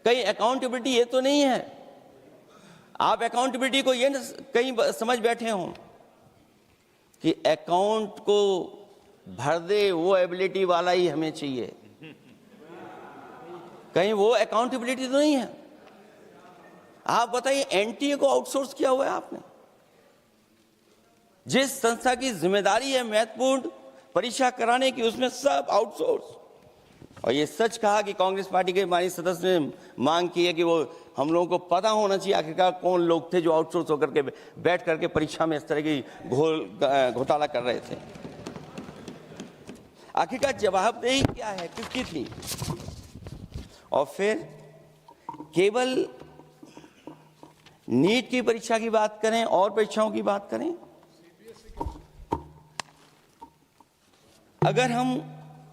कहीं अकाउंटेबिलिटी ये तो नहीं है। आप अकाउंटेबिलिटी को ये न कहीं समझ बैठे हों कि अकाउंट को भर दे वो एबिलिटी वाला ही हमें चाहिए, कहीं वो अकाउंटेबिलिटी तो नहीं है। आप बताइए, एनटीए को आउटसोर्स किया हुआ है आपने। जिस संस्था की जिम्मेदारी है महत्वपूर्ण परीक्षा कराने की, उसमें सब आउटसोर्स। और ये सच कहा कि कांग्रेस पार्टी के माननीय सदस्य ने मांग की है कि वो हम लोगों को पता होना चाहिए आखिरकार कौन लोग थे जो आउटसोर्स होकर के बैठ करके परीक्षा में इस तरह की घोटाला कर रहे थे। आखिरकार जवाबदेही क्या है, किसकी थी? और फिर केवल नीट की परीक्षा की बात करें और परीक्षाओं की बात करें, अगर हम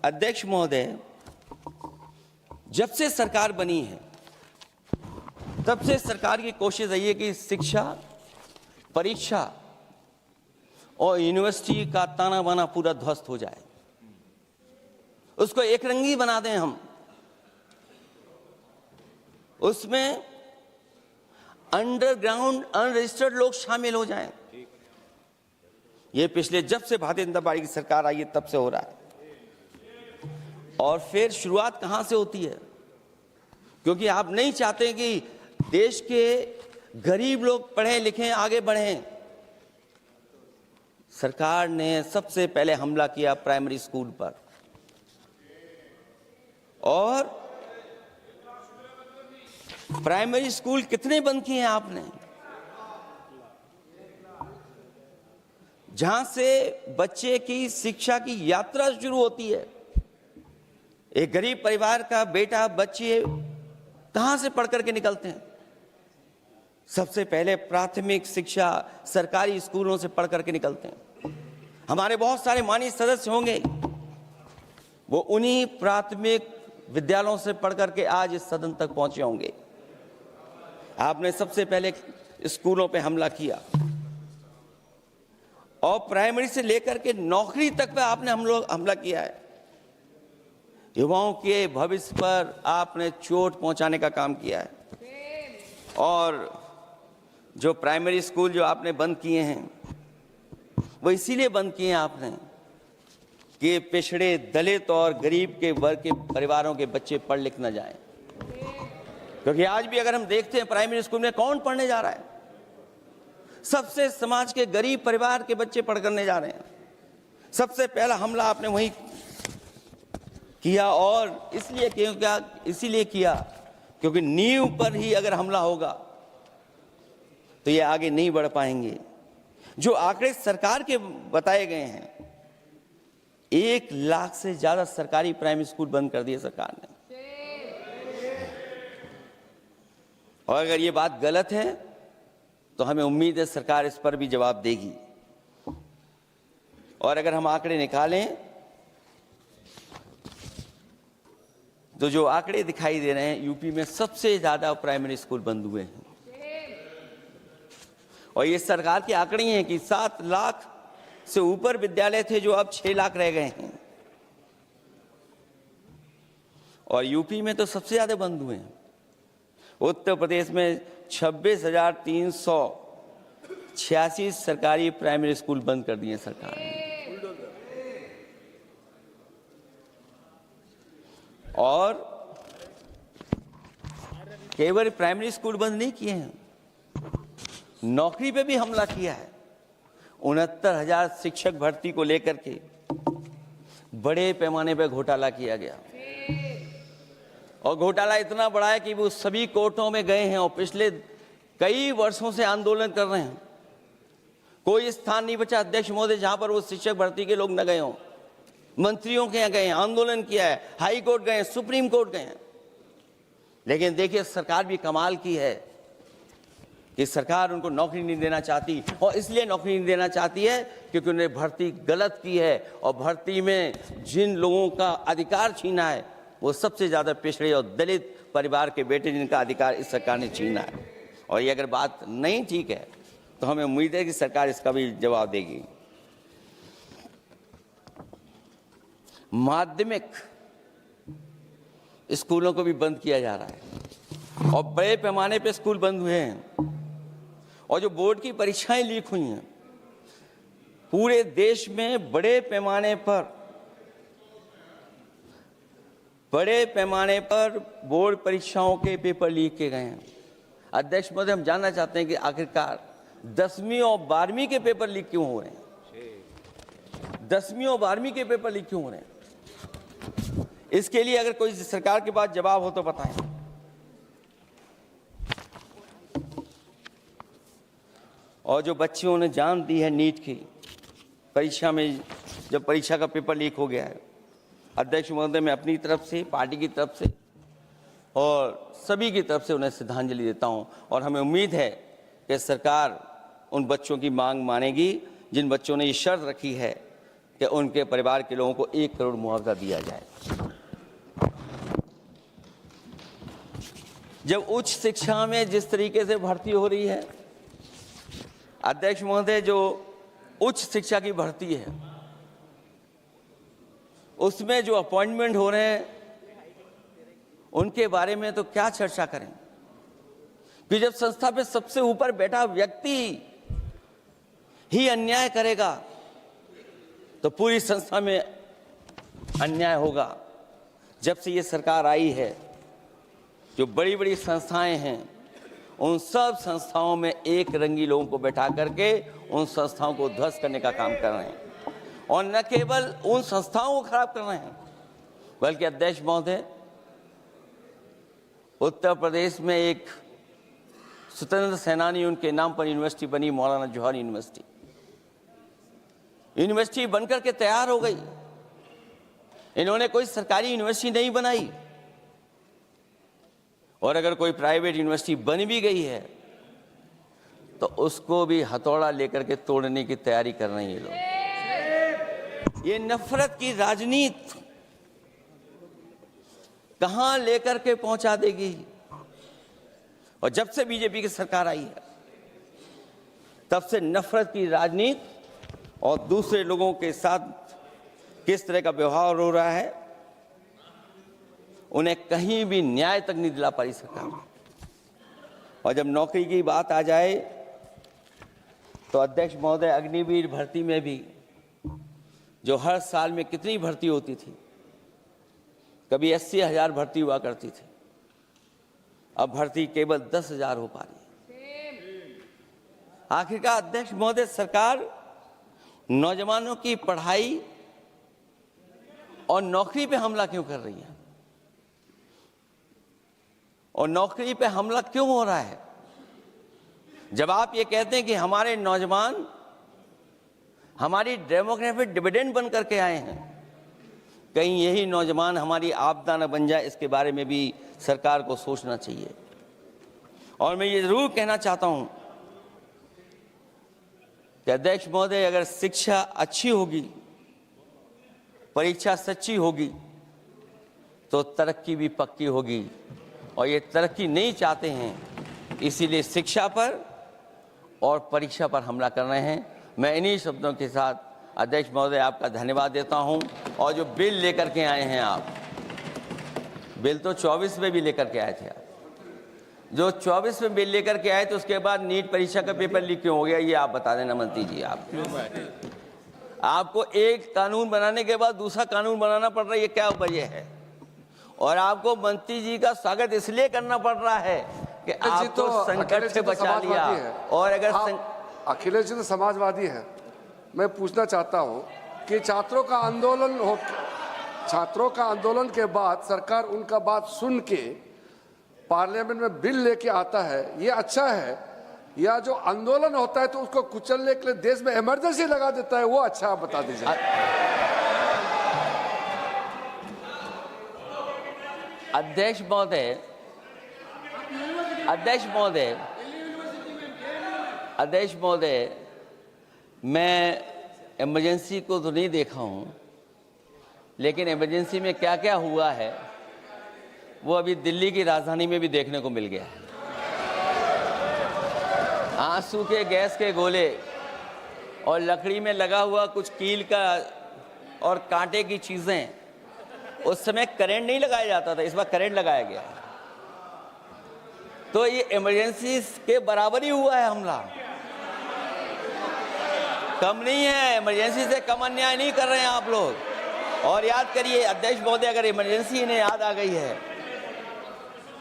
अध्यक्ष महोदय, जब से सरकार बनी है तब से सरकार की कोशिश रही है कि शिक्षा, परीक्षा और यूनिवर्सिटी का ताना बाना पूरा ध्वस्त हो जाए, उसको एक रंगी बना दें हम, उसमें अंडरग्राउंड अनरजिस्टर्ड लोग शामिल हो जाएं। ये पिछले जब से भारतीय जनता पार्टी की सरकार आई है तब से हो रहा है। और फिर शुरुआत कहां से होती है? क्योंकि आप नहीं चाहते कि देश के गरीब लोग पढ़ें लिखें आगे बढ़ें। सरकार ने सबसे पहले हमला किया प्राइमरी स्कूल पर, और प्राइमरी स्कूल कितने बंद किए हैं आपने? जहां से बच्चे की शिक्षा की यात्रा शुरू होती है। एक गरीब परिवार का बेटा, बच्चे कहां से पढ़ करके निकलते हैं? सबसे पहले प्राथमिक शिक्षा सरकारी स्कूलों से पढ़ करके निकलते हैं। हमारे बहुत सारे माननीय सदस्य होंगे, वो उन्हीं प्राथमिक विद्यालयों से पढ़ करके आज इस सदन तक पहुंचे होंगे। आपने सबसे पहले स्कूलों पे हमला किया, और प्राइमरी से लेकर के नौकरी तक पे आपने हमला किया है। युवाओं के भविष्य पर आपने चोट पहुंचाने का काम किया है। और जो प्राइमरी स्कूल जो आपने बंद किए हैं, वो इसीलिए बंद किए हैं आपने कि पिछड़े, दलित और गरीब के वर्ग के परिवारों के बच्चे पढ़ लिख न जाएं। क्योंकि आज भी अगर हम देखते हैं प्राइमरी स्कूल में कौन पढ़ने जा रहा है? सबसे समाज के गरीब परिवार के बच्चे पढ़ करने जा रहे हैं। सबसे पहला हमला आपने वही किया, और इसीलिए किया क्योंकि नींव पर ही अगर हमला होगा तो ये आगे नहीं बढ़ पाएंगे। जो आंकड़े सरकार के बताए गए हैं, 1 लाख से ज्यादा सरकारी प्राइमरी स्कूल बंद कर दिए सरकार ने। और अगर ये बात गलत है तो हमें उम्मीद है सरकार इस पर भी जवाब देगी। और अगर हम आंकड़े निकालें तो जो आंकड़े दिखाई दे रहे हैं, यूपी में सबसे ज्यादा प्राइमरी स्कूल बंद हुए हैं। और ये सरकार के आंकड़े हैं कि 7 लाख से ऊपर विद्यालय थे जो अब 6 लाख रह गए हैं। और यूपी में तो सबसे ज्यादा बंद हुए हैं। उत्तर प्रदेश में 26,386 सरकारी प्राइमरी स्कूल बंद कर दिए सरकार ने। और केवल प्राइमरी स्कूल बंद नहीं किए हैं, नौकरी पे भी हमला किया है। 69,000 शिक्षक भर्ती को लेकर के बड़े पैमाने पर घोटाला किया गया। और घोटाला इतना बड़ा है कि वो सभी कोर्टों में गए हैं और पिछले कई वर्षों से आंदोलन कर रहे हैं। कोई स्थान नहीं बचा अध्यक्ष महोदय जहां पर वो शिक्षक भर्ती के लोग न गए हों। मंत्रियों के यहाँ गए हैं, आंदोलन किया है, हाई कोर्ट गए हैं, सुप्रीम कोर्ट गए हैं। लेकिन देखिए सरकार भी कमाल की है कि सरकार उनको नौकरी नहीं देना चाहती। और इसलिए नौकरी नहीं देना चाहती है क्योंकि उन्होंने भर्ती गलत की है, और भर्ती में जिन लोगों का अधिकार छीना है वो सबसे ज्यादा पिछड़े और दलित परिवार के बेटे, जिनका अधिकार इस सरकार ने छीना है। और ये अगर बात नहीं ठीक है तो हमें उम्मीद है कि सरकार इसका भी जवाब देगी। माध्यमिक स्कूलों को भी बंद किया जा रहा है। और बड़े पैमाने पे स्कूल बंद हुए हैं और जो बोर्ड की परीक्षाएं लीक हुई हैं, पूरे देश में बड़े पैमाने पर बोर्ड परीक्षाओं के पेपर लीक किए गए हैं। अध्यक्ष महोदय, हम जानना चाहते हैं कि आखिरकार 10वीं और 12वीं के पेपर लीक क्यों हो रहे हैं? 10वीं और 12वीं के पेपर लीक क्यों हो रहे हैं? इसके लिए अगर कोई सरकार के पास जवाब हो तो बताएं। और जो बच्चियों ने जान दी है नीट की परीक्षा में, जब परीक्षा का पेपर लीक हो गया है, अध्यक्ष महोदय, मैं अपनी तरफ से, पार्टी की तरफ से और सभी की तरफ से उन्हें श्रद्धांजलि देता हूं। और हमें उम्मीद है कि सरकार उन बच्चों की मांग मानेगी जिन बच्चों ने ये शर्त रखी है कि उनके परिवार के लोगों को 1 करोड़ मुआवजा दिया जाए। जब उच्च शिक्षा में जिस तरीके से भर्ती हो रही है, अध्यक्ष महोदय, जो उच्च शिक्षा की भर्ती है उसमें जो अपॉइंटमेंट हो रहे हैं उनके बारे में तो क्या चर्चा करें कि जब संस्था पे सबसे ऊपर बैठा व्यक्ति ही अन्याय करेगा तो पूरी संस्था में अन्याय होगा। जब से ये सरकार आई है, जो बड़ी बड़ी संस्थाएं हैं उन सब संस्थाओं में एक रंगी लोगों को बैठा करके उन संस्थाओं को ध्वस्त करने का काम कर रहे हैं। और न केवल उन संस्थाओं को खराब कर रहे हैं, बल्कि अध्यक्ष महोदय, उत्तर प्रदेश में एक स्वतंत्र सेनानी, उनके नाम पर यूनिवर्सिटी बनी, मौलाना जौहर यूनिवर्सिटी बनकर के तैयार हो गई। इन्होंने कोई सरकारी यूनिवर्सिटी नहीं बनाई, और अगर कोई प्राइवेट यूनिवर्सिटी बन भी गई है तो उसको भी हथौड़ा लेकर के तोड़ने की तैयारी कर रहे हैं ये लोग। ये नफरत की राजनीति कहां लेकर के पहुंचा देगी? और जब से बीजेपी की सरकार आई है तब से नफरत की राजनीति और दूसरे लोगों के साथ किस तरह का व्यवहार हो रहा है, उन्हें कहीं भी न्याय तक नहीं दिला पाई सरकार। और जब नौकरी की बात आ जाए तो अध्यक्ष महोदय, अग्निवीर भर्ती में भी जो हर साल में कितनी भर्ती होती थी, कभी 80,000 भर्ती हुआ करती थी, अब भर्ती केवल 10,000 हो पा रही है। आखिरकार अध्यक्ष महोदय, सरकार नौजवानों की पढ़ाई और नौकरी पे हमला क्यों कर रही है? और नौकरी पे हमला क्यों हो रहा है? जब आप ये कहते हैं कि हमारे नौजवान हमारी डेमोग्राफिक डिविडेंड बन करके आए हैं, कहीं यही नौजवान हमारी आपदा न बन जाए, इसके बारे में भी सरकार को सोचना चाहिए। और मैं ये जरूर कहना चाहता हूं कि अध्यक्ष महोदय, अगर शिक्षा अच्छी होगी, परीक्षा सच्ची होगी, तो तरक्की भी पक्की होगी। और ये तरक्की नहीं चाहते हैं, इसीलिए शिक्षा पर और परीक्षा पर हमला कर रहे हैं। मैं इन्हीं शब्दों के साथ अध्यक्ष महोदय आपका धन्यवाद देता हूं। और जो बिल लेकर के आए हैं आप, बिल तो 24 में भी लेकर के आए थे आप, जो 24 में बिल लेकर के आए तो उसके बाद नीट परीक्षा का पेपर लीक क्यों हो गया, ये आप बता देना मंत्री जी। आपको एक कानून बनाने के बाद दूसरा कानून बनाना पड़ रहा है, ये क्या वजह है? और आपको मंत्री जी का स्वागत इसलिए करना पड़ रहा है कि आपको संकट से बचा लिया। और अगर अखिलेश जी तो समाजवादी है। मैं पूछना चाहता हूं कि छात्रों का आंदोलन के बाद सरकार उनका बात सुन के पार्लियामेंट में बिल लेके आता है, ये अच्छा है? या जो आंदोलन होता है तो उसको कुचलने के लिए देश में इमरजेंसी लगा देता है, वो अच्छा? आप बता दीजिए। अध्यक्ष महोदय, मैं इमरजेंसी को तो नहीं देखा हूं, लेकिन इमरजेंसी में क्या क्या हुआ है वो अभी दिल्ली की राजधानी में भी देखने को मिल गया है। आंसू के गैस के गोले और लकड़ी में लगा हुआ कुछ कील का और कांटे की चीजें, उस समय करंट नहीं लगाया जाता था, इस बार करंट लगाया गया। तो ये इमरजेंसी के बराबर ही हुआ है हमला, कम नहीं है। इमरजेंसी से कम अन्याय नहीं कर रहे हैं आप लोग। और याद करिए अध्यक्ष महोदय, अगर इमरजेंसी इन्हें याद आ गई है,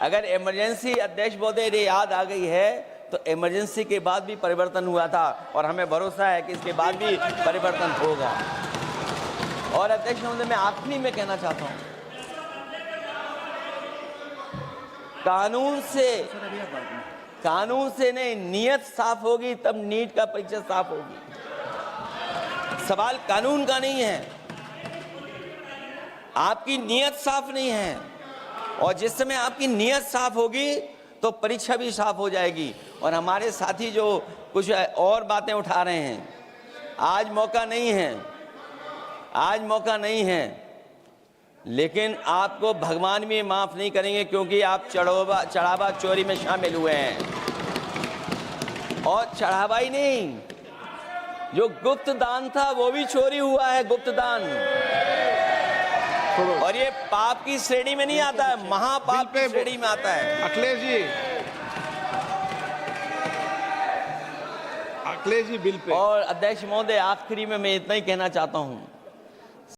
अगर इमरजेंसी अध्यक्ष महोदय ने याद आ गई है, तो इमरजेंसी के बाद भी परिवर्तन हुआ था और हमें भरोसा है कि इसके बाद भी परिवर्तन होगा। और अध्यक्ष महोदय, मैं आखिरी में कहना चाहता हूं, कानून से नहीं, नियत साफ होगी तब नीट का परीक्षा साफ होगी। सवाल कानून का नहीं है, आपकी नियत साफ नहीं है। और जिस समय आपकी नियत साफ होगी तो परीक्षा भी साफ हो जाएगी। और हमारे साथी जो कुछ और बातें उठा रहे हैं, आज मौका नहीं है, आज मौका नहीं है, लेकिन आपको भगवान भी माफ नहीं करेंगे, क्योंकि आप चढ़ावा चोरी में शामिल हुए हैं। और चढ़ावा ही नहीं, जो गुप्त दान था वो भी चोरी हुआ है, गुप्त दान। और ये पाप की श्रेणी में नहीं आता है, महापाप की श्रेणी में आता है। Akhilesh ji bill pay. और अध्यक्ष महोदय, आखिरी में मैं इतना ही कहना चाहता हूं